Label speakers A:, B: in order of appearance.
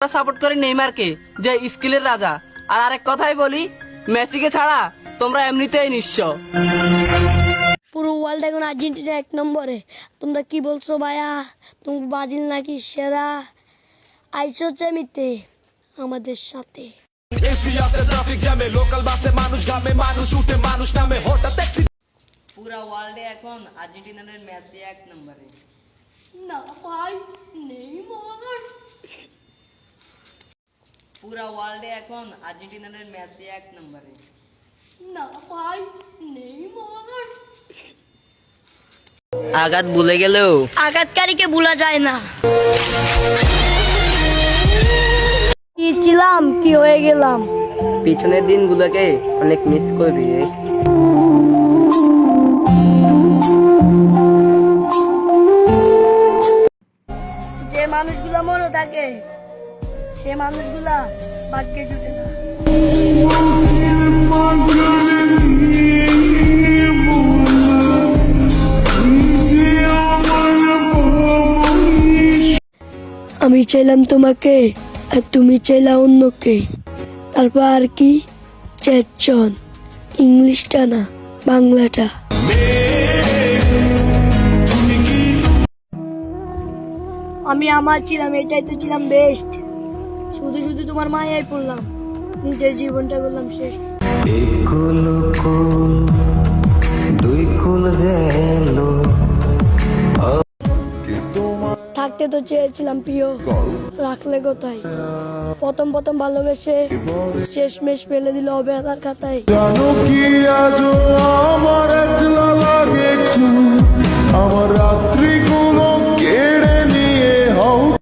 A: Support করে নেইমারকে, যে স্কিলের রাজা। আর আরেক কথাই বলি, মেসিকে ছাড়া তোমরা এমনিতেই নিঃস্ব।
B: পুরো ওয়ার্ল্ড এখন আর্জেন্টিনা 1 নম্বরে। তোমরা কি বলছো ভাইয়া? তুমি ব্রাজিল নাকি সেরা? আইসো চেমিতে আমাদের সাথে।
A: পুরা ওয়ার্ল্ডে এখন আর্জেন্টিনার মেসি 1 নম্বরে।
B: না ভাই, নেইমার।
A: পুরা ওয়ার্ল্ডে এখন আর্জেন্টিনার মেসি 1 নম্বরে।
B: না ভাই, নেইমার।
A: আঘাত ভুলে গেলেও
B: আঘাতকারীকে ভোলা যায় না। কি ছিলাম, কি হয়ে গেলাম।
A: পিছনের দিনগুলোকে অনেক মিস করি।
B: যে মানুষগুলা মনে থাকে সে মানুষগুলা ভাগ্যে জুটে না। আমি চাইলাম তোমাকে আর তুমি চাইলা অন্যকে। তারপর আর কি? চারজন, ইংলিশটা না বাংলাটা। আমি আমার ছিলাম, এটাই তো ছিলাম বেস্ট। শুধু শুধু তোমার মায়ায় পড়লাম, নিজের জীবনটা করলাম শেষ। থাকতে তো চেয়েছিলাম প্রিয়, রাখলে কোথায়? প্রথম প্রথম ভালোবেসে শেষমেশ ফেলে দিল অবহেলার খাতায়।
C: জানো কি আজ আমার একলা লাগে খুব, আমার রাত্রি